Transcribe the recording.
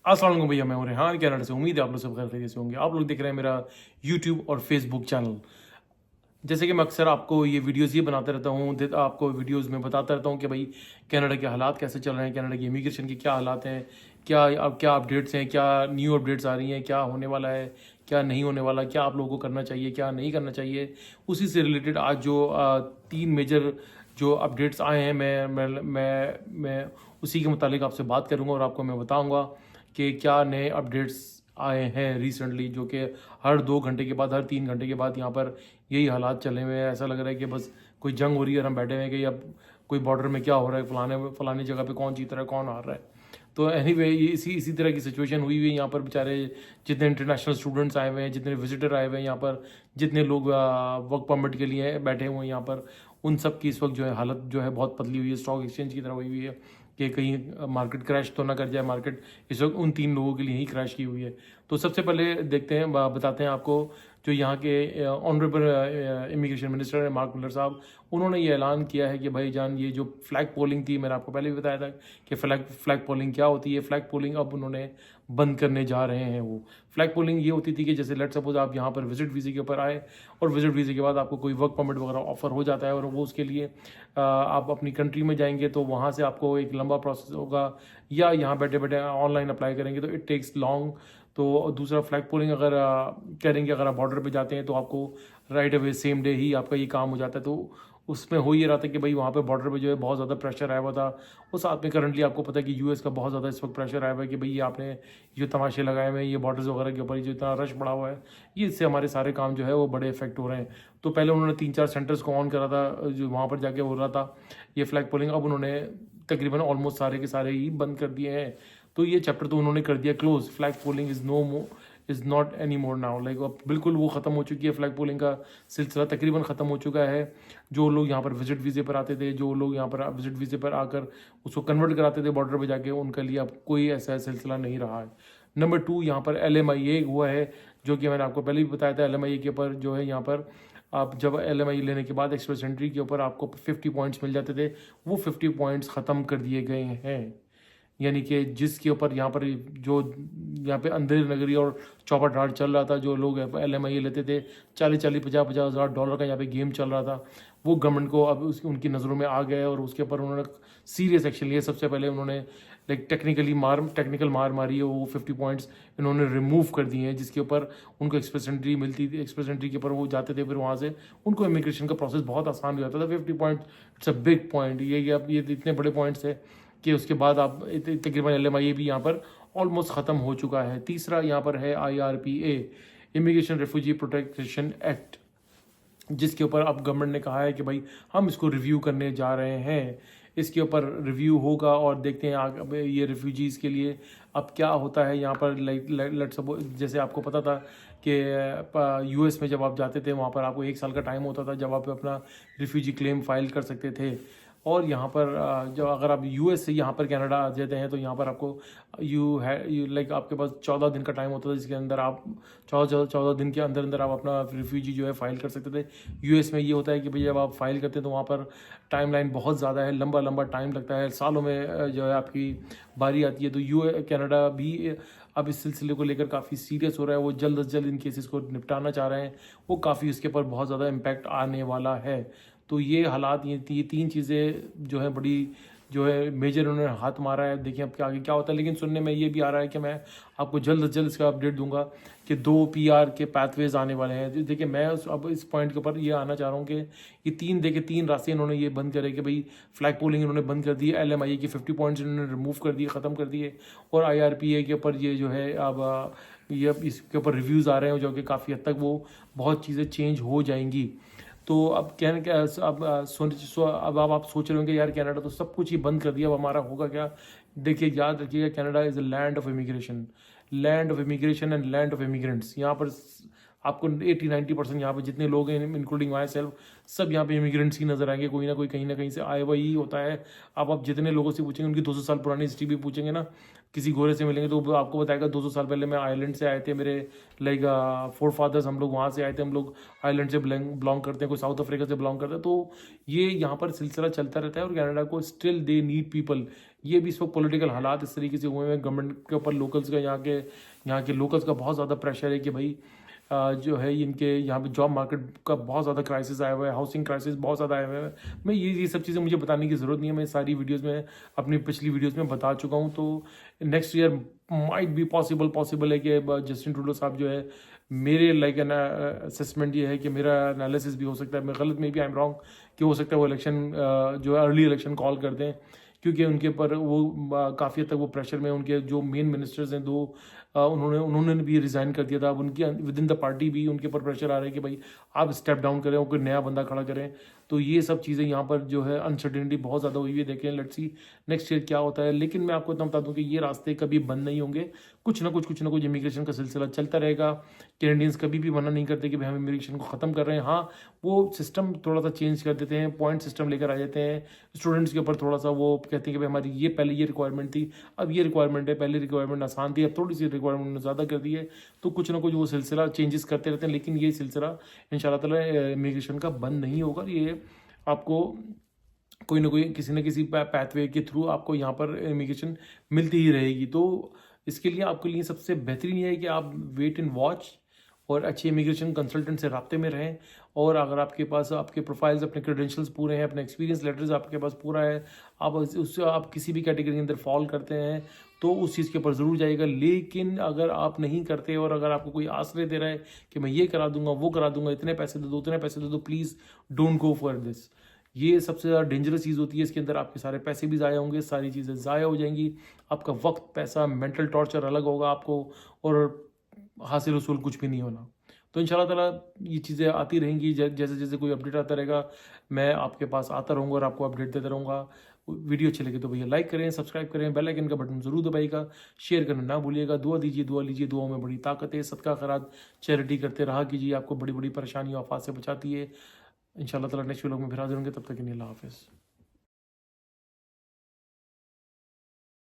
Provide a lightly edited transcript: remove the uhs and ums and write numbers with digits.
अस्सलाम वालेकुम भैया, मैं हूं रेहान कनाडा से। उम्मीद है आप लोग सब खैर खैरियत से होंगे। आप लोग देख रहे हैं मेरा यूट्यूब और फेसबुक चैनल। जैसे कि मैं अक्सर आपको ये वीडियोस ही बनाता रहता हूँ, आपको वीडियोस में बताता रहता हूँ कि भाई कनाडा के हालात कैसे चल रहे हैं, कनाडा की इमिग्रेशन के क्या हालात हैं, क्या अपडेट्स हैं, क्या न्यू अपडेट्स आ रही हैं, क्या होने वाला है, क्या नहीं होने वाला, क्या आप लोगों को करना चाहिए, क्या नहीं करना चाहिए। उसी से रिलेटेड आज जो 3 मेजर जो अपडेट्स आए हैं, मैं उसी के मुतालिक आपसे बात करूँगा और आपको मैं बताऊँगा कि क्या नए अपडेट्स आए हैं रिसेंटली, जो कि हर 2 घंटे के बाद, हर 3 घंटे के बाद यहाँ पर यही हालात चले हुए हैं। ऐसा लग रहा है कि बस कोई जंग हो रही है और हम बैठे हुए हैं कि अब कोई बॉर्डर में क्या हो रहा है, फलाने जगह पे कौन जीत रहा है, कौन हार रहा है। तो एनीवे ये इसी तरह की सिचुएशन हुई हुई है यहाँ पर। बेचारे जितने इंटरनेशनल स्टूडेंट्स आए हुए हैं, जितने विजिटर आए हुए हैं यहाँ पर, जितने लोग वर्क परमिट के लिए बैठे हुए हैं यहाँ पर, उन सब की इस वक्त जो है हालत जो है बहुत पतली हुई है, स्टॉक एक्सचेंज की तरह हुई हुई है कि कहीं मार्केट क्रैश तो ना कर जाए। मार्केट इस वक्त उन 3 लोगों के लिए ही क्रैश की हुई है। तो सबसे पहले देखते हैं, बताते हैं आपको जो यहाँ के ऑनरेबल इमिग्रेशन मिनिस्टर है मार्क मिलर साहब, उन्होंने ये ऐलान किया है कि भाई जान, ये जो फ्लैग पोलिंग थी, मैंने आपको पहले भी बताया था कि फ्लैग पोलिंग क्या होती है। फ्लैग पोलिंग अब उन्होंने बंद करने जा रहे हैं। वो फ्लैग पोलिंग ये होती थी कि जैसे लेट सपोज आप यहाँ पर विजिट वीज़े के ऊपर आए और विजिट वीज़े के बाद आपको कोई वर्क परमिट वगैरह ऑफर हो जाता है और वो उसके लिए आप अपनी कंट्री में जाएंगे तो वहाँ से आपको एक लंबा प्रोसेस होगा, या यहाँ बैठे बैठे ऑनलाइन अप्लाई करेंगे तो इट टेक्स लॉन्ग। तो दूसरा फ्लैग पोलिंग अगर करेंगे, अगर आप बॉर्डर पे जाते हैं तो आपको राइट अवे सेम डे ही आपका ये काम हो जाता है। तो उसमें हो ये रहा था कि भाई वहाँ पे बॉर्डर पे जो है बहुत ज़्यादा प्रेशर आया हुआ था। और साथ में करंटली आपको पता है कि यूएस का बहुत ज़्यादा इस वक्त प्रेशर आया हुआ है कि भाई ये आपने जो तमाशे लगाए हुए हैं, ये बॉर्डर्स वगैरह के ऊपर जो इतना रश बढ़ा हुआ है, ये इससे हमारे सारे काम जो है वो बड़े इफेक्ट हो रहे हैं। तो पहले उन्होंने 3-4 सेंटर्स को ऑन करा था जो वहाँ पर जाके हो रहा था ये फ्लैग पोलिंग। अब उन्होंने तकरीबन ऑलमोस्ट सारे के सारे ही बंद कर दिए हैं। तो ये चैप्टर तो उन्होंने कर दिया close. Flag polling is not any more now, like अब बिल्कुल वो ख़त्म हो चुकी है। फ्लैग पोलिंग का सिलसिला तकरीबन ख़त्म हो चुका है। जो लोग यहाँ पर विजिट वीज़े पर आते थे, जो लोग यहाँ पर विजिट वीज़े पर आकर उसको कन्वर्ट कराते थे बॉर्डर पर जाके, उनके लिए अब कोई ऐसा सिलसिला नहीं रहा है। नंबर 2, यहाँ पर LMIA हुआ है, जो कि मैंने आपको पहले भी बताया था। LMIA के ऊपर जो है यहाँ पर आप जब LMIA लेने के बाद एक्सप्रेस एंट्री के ऊपर आपको 50 पॉइंट्स मिल जाते थे, वो 50 पॉइंट्स ख़त्म कर दिए गए हैं। यानी कि जिसके ऊपर यहाँ पर जो यहाँ पे अंधेर नगरी और चौपट राज चल रहा था, जो लोग LMIA लेते थे, 40-40, 50-50 हज़ार डॉलर का यहाँ पे गेम चल रहा था, वो गवर्नमेंट को अब उनकी नज़रों में आ गया है और उसके ऊपर उन्होंने सीरियस एक्शन लिया। सबसे पहले उन्होंने लाइक टेक्निकल मार मारी है। वो 50 पॉइंट्स इन्होंने रिमूव कर दिए हैं, जिसके ऊपर उनको एक्सप्रेस एंट्री मिलती थी। एक्सप्रेस एंट्री के ऊपर वो जाते थे, फिर वहाँ से उनको इमिग्रेशन का प्रोसेस बहुत आसान हो जाता था। 50 point it's a big point. ये इतने बड़े पॉइंट्स है कि उसके बाद आप तकरीबन LMIA भी यहाँ पर ऑलमोस्ट ख़त्म हो चुका है। तीसरा यहाँ पर है IRPA, immigration refugee protection act, जिसके ऊपर अब गवर्नमेंट ने कहा है कि भाई हम इसको रिव्यू करने जा रहे हैं। इसके ऊपर रिव्यू होगा और देखते हैं आगे ये रिफ्यूजीज़ के लिए अब क्या होता है यहाँ पर। लेट सपोज जैसे आपको पता था कि US में जब आप जाते थे वहाँ पर आपको 1 साल का टाइम होता था जब आप अपना रिफ्यूजी क्लेम फाइल कर सकते थे। और यहाँ पर जब अगर आप US से यहाँ पर कनाडा आ जाते हैं तो यहाँ पर आपको लाइक आपके पास 14 दिन का टाइम होता था, जिसके अंदर आप 14 दिन के अंदर अंदर आप अपना रिफ्यूजी जो है फाइल कर सकते थे। US में ये होता है कि भाई जब आप फाइल करते हैं तो वहाँ पर टाइमलाइन बहुत ज़्यादा है, लंबा टाइम लगता है, सालों में जो है आपकी बारी आती है। तो कनाडा भी अब इस सिलसिले को लेकर काफ़ी सीरियस हो रहा है। वो जल्द से जल्द इन केसेस को निपटाना चाह रहे हैं। वो काफ़ी उसके ऊपर बहुत ज़्यादा इम्पैक्ट आने वाला है। तो ये हालात, ये 3 चीज़ें जो है बड़ी जो है मेजर उन्होंने हाथ मारा है। देखिए अब आगे क्या होता है। लेकिन सुनने में ये भी आ रहा है कि मैं आपको जल्द से जल्द इसका अपडेट दूंगा कि 2 PR के पैथवेज आने वाले हैं। देखिए मैं अब इस पॉइंट के ऊपर ये आना चाह रहा हूँ कि ये 3 रास्ते इन्होंने ये बंद करे कि भाई फ्लैग पोलिंग इन्होंने बंद कर दी, LMIA की 50 पॉइंट्स इन्होंने रिमूव कर दिए, ख़त्म कर दिए, और IRPA के ऊपर ये जो है अब ये इसके ऊपर रिव्यूज़ आ रहे हैं जो कि काफ़ी हद तक वो बहुत चीज़ें चेंज हो जाएंगी। तो अब कहने क्या अब आप सोच रहे होंगे यार कनाडा तो सब कुछ ही बंद कर दिया, अब हमारा होगा क्या। देखिए याद रखिएगा, Canada is a land of immigration and land of immigrants. यहाँ पर आपको 80-90% यहाँ पे जितने लोग हैं इंक्लूडिंग माई सेल्फ, सब यहाँ पे इमिग्रेंट्स ही नजर आएंगे। कोई ना कोई कहीं ना कहीं से आया हुआ ही होता है। आप जितने लोगों से पूछेंगे, उनकी 200 साल पुरानी हिस्ट्री भी पूछेंगे ना, किसी गोरे से मिलेंगे तो वो आपको बताएगा 200 साल पहले मैं आयरलैंड से आए थे, मेरे लाइक फोर फादर्स, हम लोग वहाँ से आए थे, हम लोग आयरलैंड से बिलोंग करते हैं, कोई साउथ अफ्रीका से बिलोंग करते हैं। तो ये यहाँ पर सिलसिला चलता रहता है। और कनाडा को स्टिल दे नीड पीपल। ये भी इस वक्त पॉलिटिकल हालात इस तरीके से हुए हैं, गवर्नमेंट के ऊपर लोकल्स का, यहाँ के लोकल्स का बहुत ज़्यादा प्रेशर है कि भाई जो है इनके यहाँ पे जॉब मार्केट का बहुत ज़्यादा क्राइसिस आया हुआ है, हाउसिंग क्राइसिस बहुत ज़्यादा आया हुआ है। मैं ये सब चीज़ें मुझे बताने की ज़रूरत नहीं है, मैं सारी वीडियोस में, अपनी पिछली वीडियोस में बता चुका हूँ। तो next year might be possible है कि जस्टिन ट्रूडो साहब जो है, मेरे लाइक एन असेसमेंट ये है कि मेरा एनालिसिस भी हो सकता है, मैं गलत में भी आई एम रॉन्ग, कि हो सकता है वो इलेक्शन जो है अर्ली इलेक्शन कॉल कर दें, क्योंकि उनके पर वो काफ़ी हद तक वो प्रेशर में, उनके जो मेन मिनिस्टर्स हैं दो, उन्होंने भी रिज़ाइन कर दिया था। अब उनकी विद इन द पार्टी भी उनके ऊपर प्रेशर आ रहा है कि भाई आप स्टेप डाउन करें और कोई नया बंदा खड़ा करें। तो ये सब चीज़ें यहाँ पर जो है अनसर्टेनिटी बहुत ज़्यादा हुई है। देखें, लेट्स सी नेक्स्ट ईयर क्या होता है। लेकिन मैं आपको इतना बता दूँ कि ये रास्ते कभी बंद नहीं होंगे, कुछ ना कुछ इमिग्रेशन का सिलसिला चलता रहेगा। कैनेडियंस कभी भी मना नहीं करते कि भाई हम इमिग्रेशन को ख़त्म कर रहे हैं। हाँ, वो सिस्टम थोड़ा सा चेंज कर देते हैं, पॉइंट सिस्टम लेकर आ जाते हैं स्टूडेंट्स के ऊपर, थोड़ा सा वो कहते हैं कि भाई हमारी ये पहले ये रिक्वायरमेंट थी, अब ये रिक्वायरमेंट है, पहले रिक्वायरमेंट आसान थी, अब थोड़ी सी रिक्वायरमेंट ज़्यादा कर दी है। तो कुछ ना कुछ वो सिलसिला चेंजेस करते रहते हैं। लेकिन ये सिलसिला इंशाल्लाह ताला इमिग्रेशन का बंद नहीं होगा। ये आपको कोई ना कोई किसी न किसी पैथवे के थ्रू आपको यहाँ पर इमिग्रेशन मिलती ही रहेगी। तो इसके लिए आपके लिए सबसे बेहतरीन ये है कि आप वेट एंड वॉच और अच्छे इमिग्रेशन कंसल्टेंट से राब्ते में रहें। और अगर आपके पास आपके प्रोफाइल्स, अपने क्रेडेंशियल्स पूरे हैं, अपने एक्सपीरियंस लेटर्स आपके पास पूरा है, आप उससे आप किसी भी कैटेगरी के अंदर फॉल करते हैं, तो उस चीज़ के ऊपर ज़रूर जाइएगा। लेकिन अगर आप नहीं करते और अगर आपको कोई आश्रय दे रहा है कि मैं ये करा दूंगा, वो करा दूंगा, इतने पैसे दे दो, उतने पैसे दे दो, please don't go for this. ये सबसे ज़्यादा डेंजरस चीज़ होती है। इसके अंदर आपके सारे पैसे भी ज़ाया होंगे, सारी चीज़ें ज़ाया हो जाएंगी, आपका वक्त, पैसा, मेंटल टॉर्चर अलग होगा आपको, और हासिल वसूल कुछ भी नहीं होना। तो इंशाल्लाह ताला ये चीज़ें आती रहेंगी। जैसे जैसे कोई अपडेट आता रहेगा, मैं आपके पास आता रहूँगा और आपको अपडेट देता रहूँगा। वीडियो अच्छी लगे तो भैया लाइक करें, सब्सक्राइब करें, बेल आइकन का बटन ज़रूर दबाइएगा, शेयर करना ना भूलिएगा। दुआ दीजिए, दुआ लीजिए, दुआ में बड़ी ताकत है। सदका खैरात चैरिटी करते रहा कीजिए, आपको बड़ी बड़ी परेशानियों आफात से बचाती है। इंशाल्लाह ताला नेक्स्ट व्लॉग में फिर हाजिर होंगे, तब तक के लिए अल्लाह हाफ़िज़।